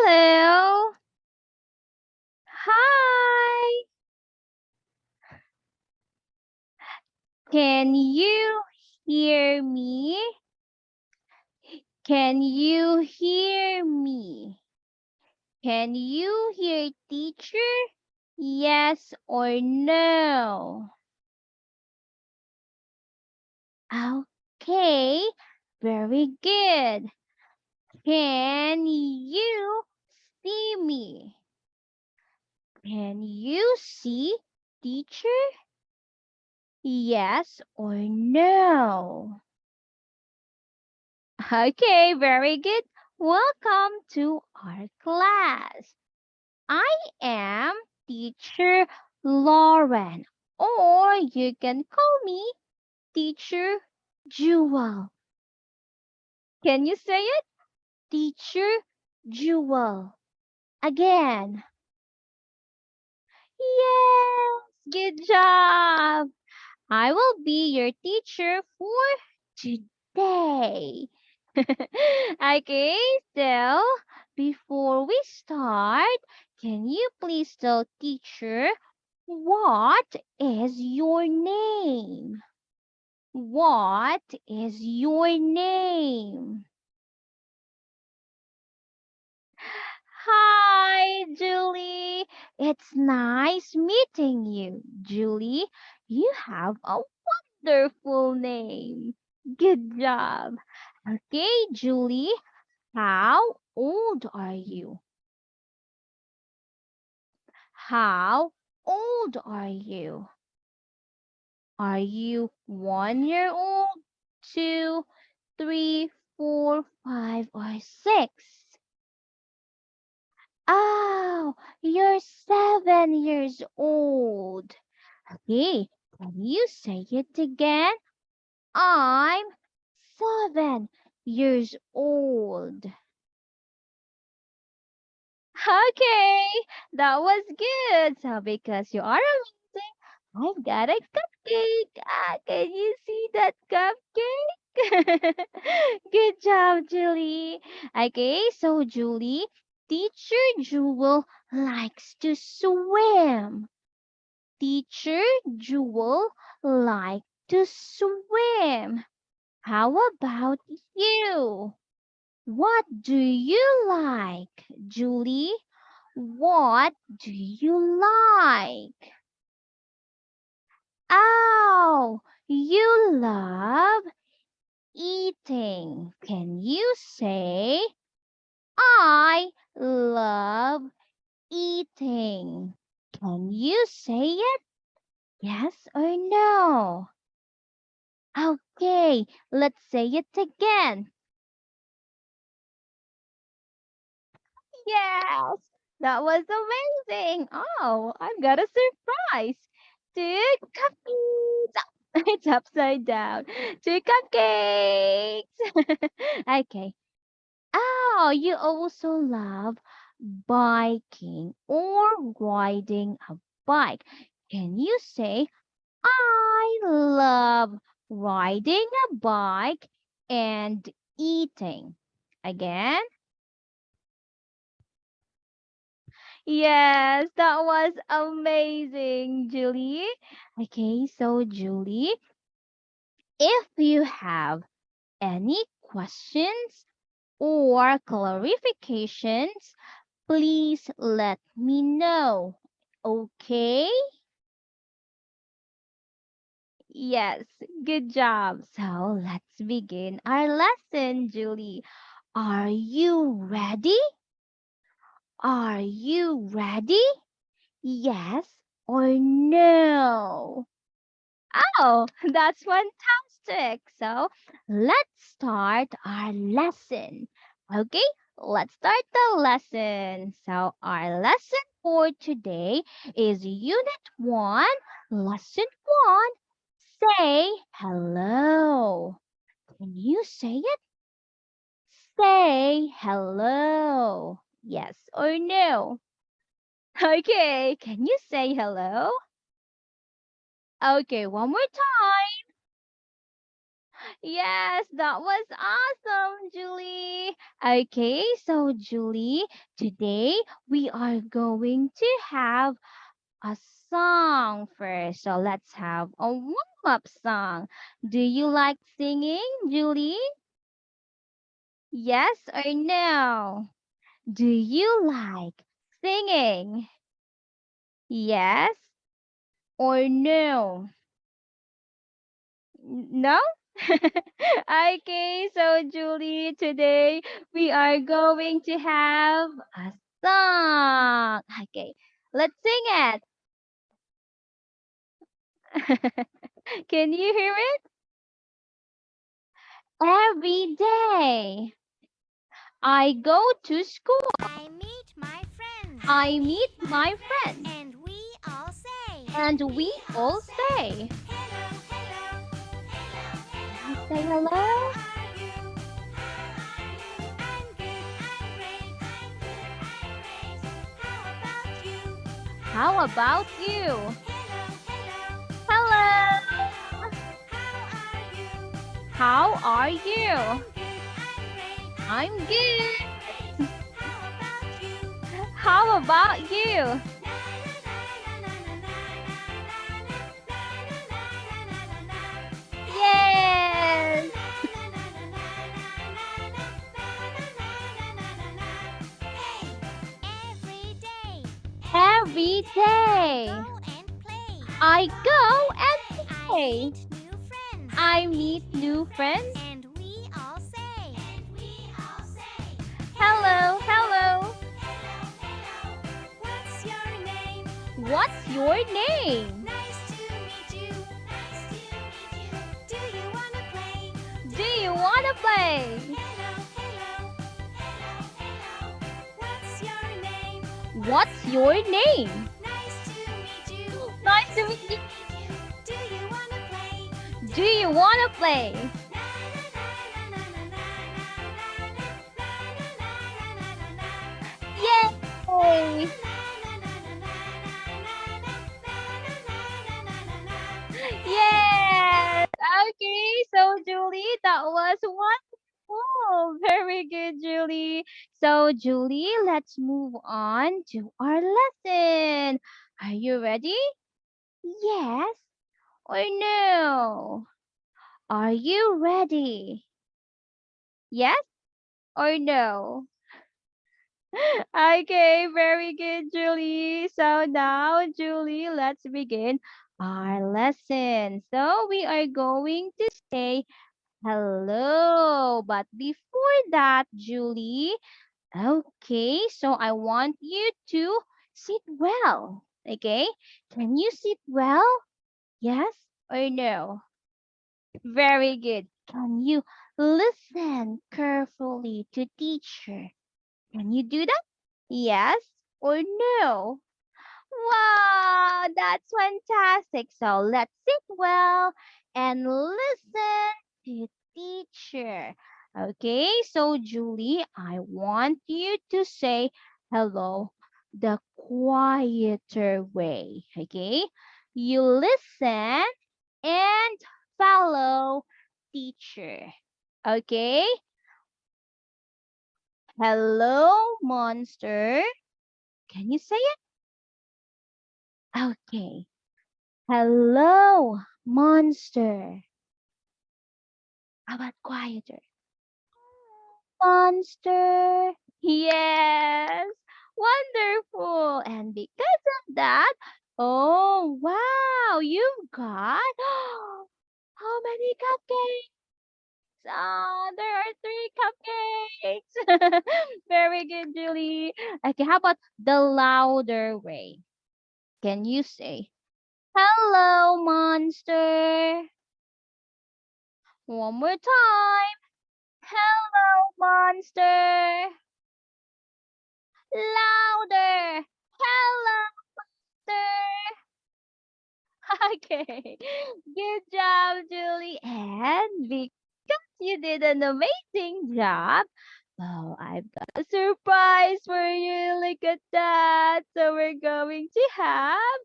Hello. Hi. Can you hear me? Can you hear me? Can you hear teacher? Yes or no? Okay, very good. Can you see me? Can you see teacher? Yes or no? Okay, very good. Welcome to our class. I am teacher Lauren, or you can call me teacher Jewel. Can you say it? Teacher Jewel. Again. Yes, good job. I will be your teacher for today. Okay, so before we start, can you please tell teacher what is your name? What is your name? Hi, Julie. It's nice meeting you, Julie. You have a wonderful name. Good job. Okay, Julie, how old are you? How old are you? Are you 1 year old, two, three, four, five, or six? Oh, you're 7 years old. Okay, can you say it again? I'm 7 years old. Okay, that was good. So because you are amazing, I've got a cupcake. Can you see that cupcake? Good job, Julie. Okay, so Julie, teacher Jewel likes to swim. Teacher Jewel likes to swim. How about you? What do you like, Julie? What do you like? Oh, you love eating. Can you say, I love eating? Can you say it? Yes or no? Okay, let's say it again. Yes, that was amazing. Oh, I've got a surprise. Two cupcakes. It's upside down. Two cupcakes. Okay. Oh, you also love biking or riding a bike. Can you say, I love riding a bike and eating? Again. Yes, that was amazing, Julie. Okay, so Julie, if you have any questions or clarifications, please let me know. Okay? Yes, good job. So let's begin our lesson, Julie. Are you ready? Are you ready? Yes or no? Oh, that's fantastic. So let's start our lesson. Okay, let's start the lesson. So our lesson for today is Unit 1, Lesson 1. Say hello. Can you say it? Say hello. Yes or no? Okay, can you say hello? Okay, one more time. Yes, that was awesome, Julie. Okay, so Julie, today we are going to have a song first. So let's have a warm-up song. Do you like singing, Julie? Yes or no? Do you like singing? Yes or no? No? Okay, so Julie, today we are going to have a song. Okay, let's sing it. Can you hear it? Every day I go to school. I meet my friends. I meet my friends. And we all say. And we all say, Hello, hello, hello, can you hello. say How hello? are you? How are you? I'm good, I'm great, I'm good, I'm great. How about you? How about you? Hello, hello, hello, Hello. hello. How are you? How How are are you? you? I'm good, I'm great, I'm I'm good, good. I'm great. How about you? How How are about you? you? Na na na na na na na na na na Yes. Every day I go and play. I meet new friends. And we all say, Hello, hello, hello. hello, hello. What's your name? What's your name? Nice to meet you. Nice to meet you. Do you wanna play? Do you want to play? Hello, hello, hello, hello. What's your name? What's your name? Nice to meet you. Nice to meet you. Meet you. Do you wanna play? Do you want to play? Na na na na na na na na na na na na. Yay! Yes. Okay, so Julie, that was wonderful. Very good, Julie. So, Julie, let's move on to our lesson. Are you ready? Yes or no? Are you ready? Yes or no? Okay, very good, Julie. So now, Julie, let's begin our lesson. So we are going to say hello. But before that, Julie, okay, so I want you to sit well. Okay, can you sit well? Yes or no? Very good. Can you listen carefully to teacher? Can you do that? Yes or no? Wow, that's fantastic. So let's sit well and listen to teacher. Okay, so Julie, I want you to say hello the quieter way. Okay, you listen and follow teacher. Okay, hello monster. Can you say it? Okay. Hello, monster. How about quieter? Monster. Yes. Wonderful. And because of that, oh, wow, you've got how many cupcakes? There are three cupcakes. Very good, Julie. Okay, how about the louder way? Can you say, hello, monster? One more time. Hello, monster. Louder. Hello, monster. Okay. Good job, Julie. And because you did an amazing job, oh, I've got a surprise for you. Look at that. So we're going to have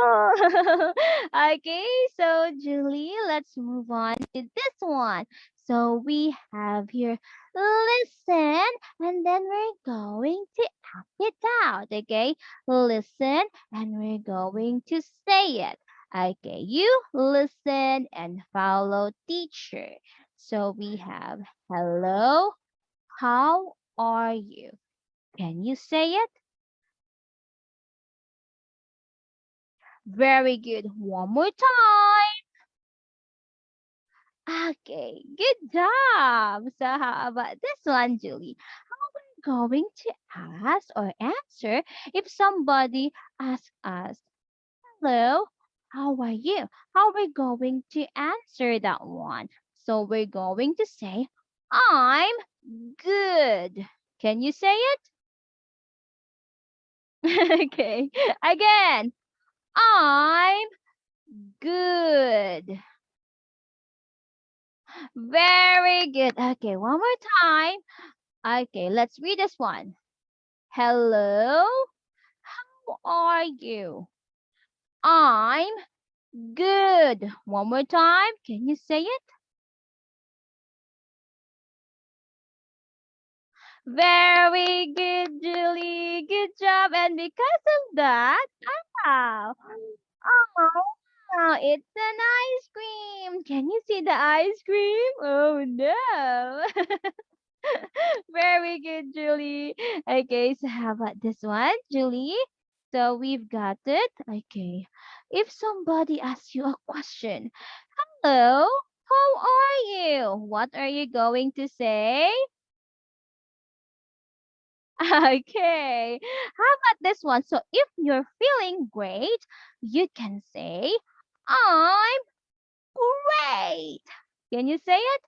Oh, okay, so Julie, let's move on to this one. So we have here listen, and then we're going to act it out. Okay, listen, and we're going to say it. Okay, you listen and follow teacher. So we have hello, how are you? Can you say it? Very good. One more time. Okay, good job. So how about this one, Julie? How are we going to ask or answer if somebody asks us, hello, how are you? How are we going to answer that one? So we're going to say, I'm good. Can you say it? Okay. Again, I'm good. Very good. Okay, one more time. Okay, let's read this one. Hello, how are you? I'm good. One more time. Can you say it? Very good, Julie. Good job. And because of that, wow. Oh, wow, it's an ice cream. Can you see the ice cream? Oh, no. Very good, Julie. Okay, so how about this one, Julie? So we've got it. Okay. If somebody asks you a question, hello, how are you? What are you going to say? Okay. How about this one? So if you're feeling great, you can say, I'm great. Can you say it?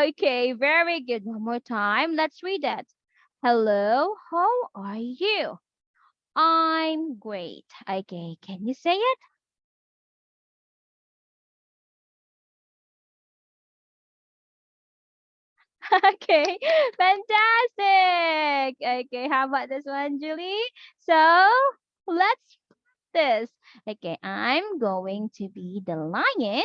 Okay, very good. One more time. Let's read that. Hello, how are you? I'm great. Okay, can you say it? Okay, fantastic. Okay, how about this one, Julie? So let's this. Okay, I'm going to be the lion,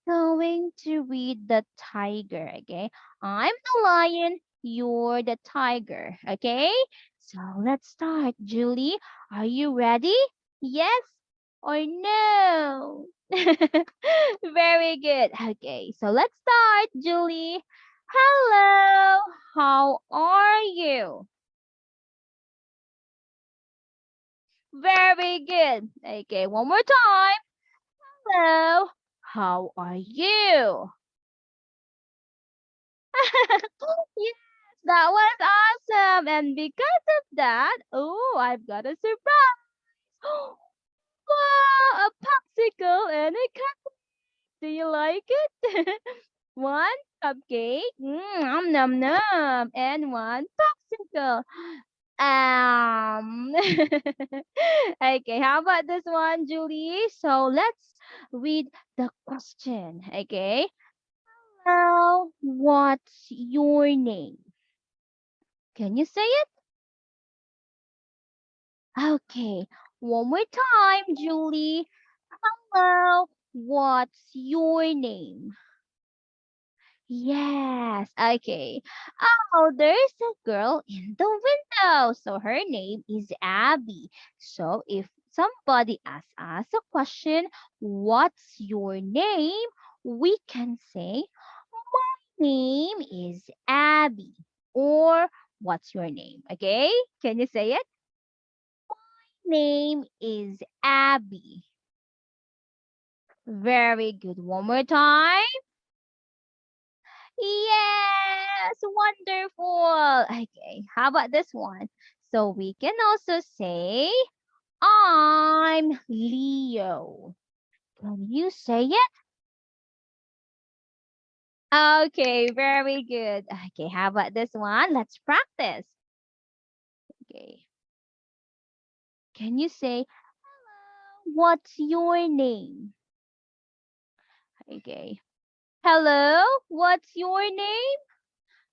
going to read the tiger. Okay, I'm the lion, you're the tiger. Okay, so let's start. Julie, are you ready? Yes or no? Very good. Okay, so let's start, Julie. Hello, how are you? Very good. Okay, one more time. Hello, how are you? Yes, that was awesome. And because of that, oh, I've got a surprise. Wow, a popsicle and a cup. Do you like it? One cupcake, nom nom nom, and one popsicle. Um, okay, how about this one, Julie? So let's read the question. Okay, now what's your name? Can you say it? Okay, one more time, Julie. Hello, what's your name? Yes, okay. Oh, there's a girl in the window. So her name is Abby. So if somebody asks us a question, what's your name? We can say, my name is Abby. Or what's your name? Okay, can you say it? Name is Abby. Very good. One more time. Yes, wonderful. Okay, how about this one? So we can also say, I'm Leo. Can you say it? Okay, very good. Okay, how about this one? Let's practice. Okay, can you say, what's your name? Okay, hello, what's your name?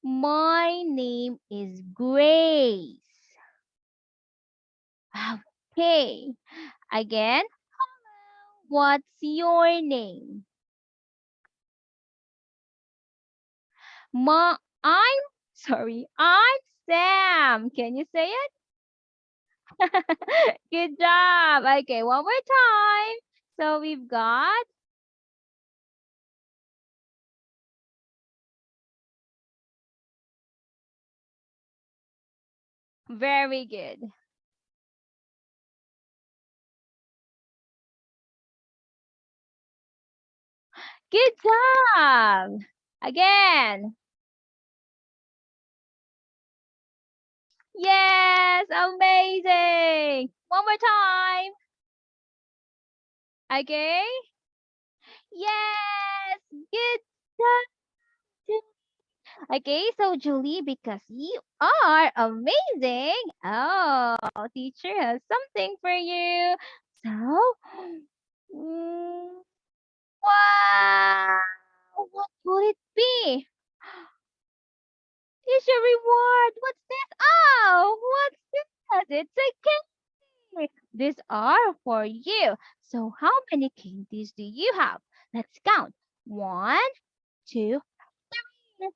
My name is Grace. Wow, Okay. Again, what's your name? I'm sorry. I'm Sam. Can you say it? Good job. Okay, one more time. So we've got very good. Good job. Again. Yes, amazing. One more time. Okay. Yes, good job. Okay, so Julie, because you are amazing. Oh, teacher has something for you. So, mm, wow, what would it be? It's your reward. What's this? Oh, what's this? It's a candy. These are for you. So, how many candies do you have? Let's count. One, two, three.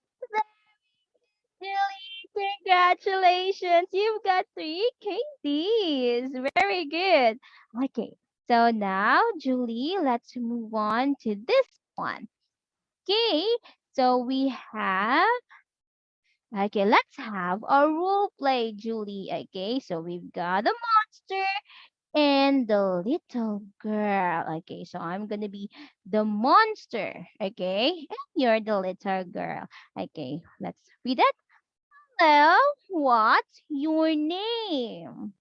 Julie, congratulations. You've got three candies. Very good. Okay, so now, Julie, let's move on to this one. Okay, so we have, okay, let's have a role play, Julie. Okay, so we've got a monster and the little girl. Okay, so I'm gonna be the monster. Okay, and you're the little girl. Okay, let's read it. Hello, what's your name?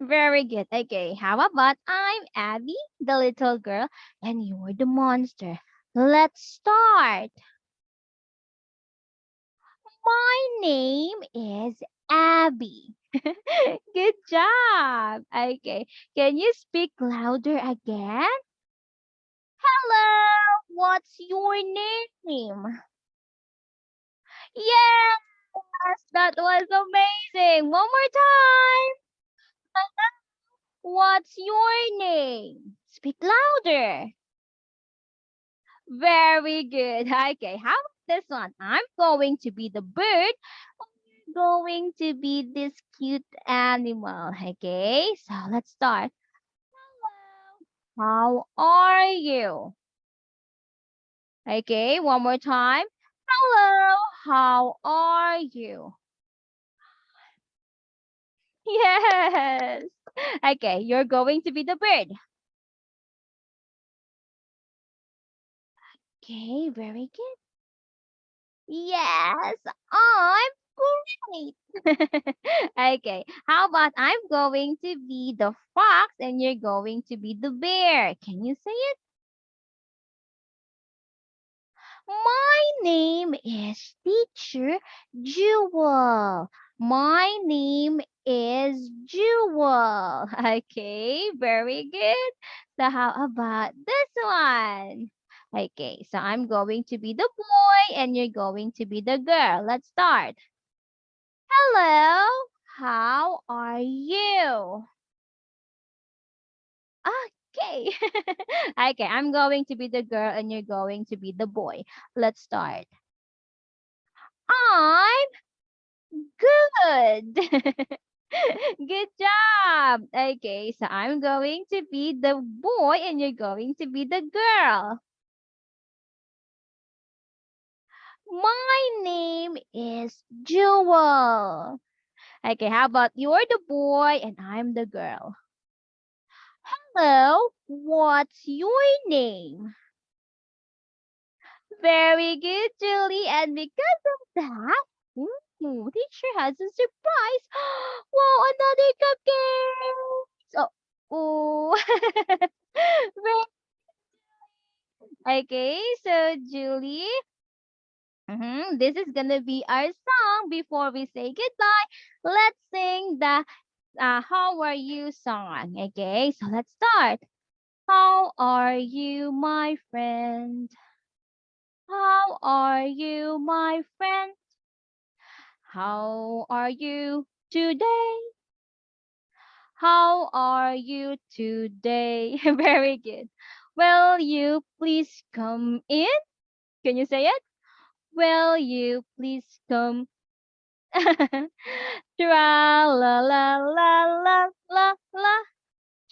Very good. Okay, how about I'm Abby, the little girl, and you're the monster. Let's start. My name is Abby. Good job. Okay, can you speak louder again? Hello, what's your name? Yes, that was amazing. One more time. What's your name? Speak louder. Very good. Okay, how about this one? I'm going to be the bird. You're going to be this cute animal. Okay, so let's start. How are you? Okay, one more time. Hello, how are you? Yes. Okay, you're going to be the bird. Okay, very good. Yes, I'm great. Okay, how about I'm going to be the fox and you're going to be the bear? Can you say it? My name is Teacher Jewel. My name is Jewel. Okay, very good. So how about this one? Okay, so I'm going to be the boy and you're going to be the girl. Let's start. Hello, how are you? Okay. Okay, I'm going to be the girl and you're going to be the boy. Let's start. I'm good. Good job. Okay, so I'm going to be the boy and you're going to be the girl. My name is Jewel. Okay, how about you're the boy and I'm the girl? Hello, what's your name? Very good, Julie. And because of that, teacher has a surprise. Wow, another cupcake. So, oh. Okay, so Julie, this is gonna be our song before we say goodbye. Let's sing the How Are You song. Okay, so let's start. How are you, my friend? How are you, my friend? How are you? today? How are you today? Very good. Will you please come in? Can you say it? Will you please come? Tra la la la la la la.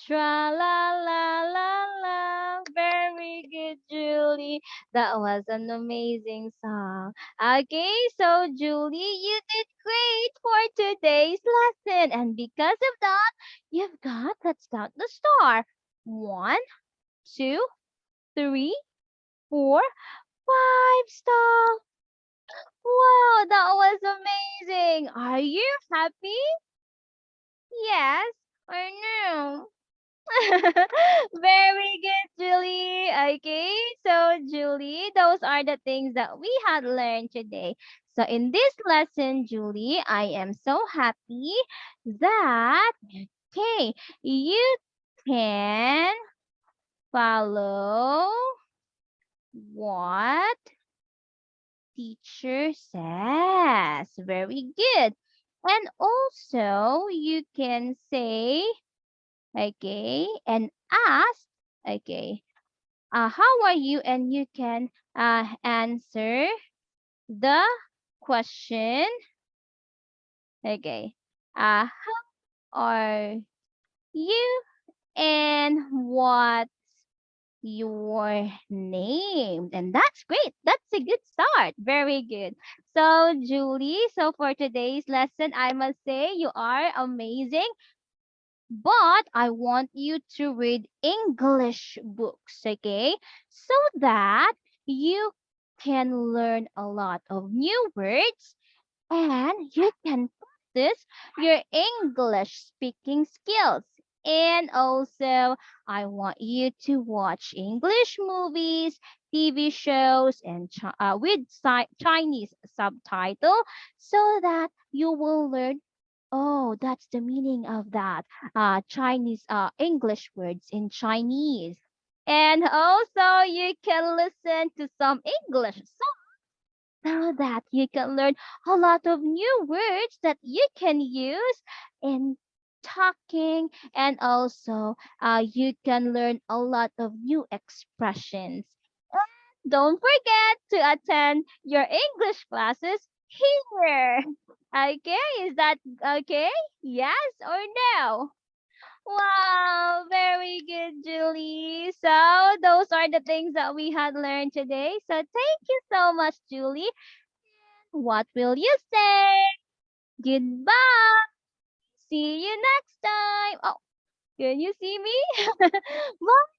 Tra la la la la. Very good, Julie. That was an amazing song. Okay, so Julie, you did great for today's lesson. And because of that, you've got, let's count the star. One, two, three, 4, 5 star. Wow, that was amazing. Are you happy? Yes or no? Very good, Julie. Okay, so Julie, those are the things that we had learned today. So in this lesson, Julie, I am so happy that okay, you can follow what teacher says. Very good. And also you can say, okay, and ask, okay, how are you? And you can answer the question, okay, how are you? And what's your name? And that's great. That's a good start. Very good. So, Julie, so for today's lesson, I must say you are amazing. But I want you to read English books, okay? So that you can learn a lot of new words and you can practice your English speaking skills. And also, I want you to watch English movies, TV shows, and with Chinese subtitle so that you will learn. Oh, that's the meaning of that. Chinese, English words in Chinese. And also, you can listen to some English so that you can learn a lot of new words that you can use in talking, and also you can learn a lot of new expressions. And don't forget to attend your English classes here. Okay, is that okay? Yes or no? Wow, very good, Julie. So, those are the things that we had learned today. So, thank you so much, Julie. What will you say? Goodbye. See you next time. Oh, can you see me? Bye.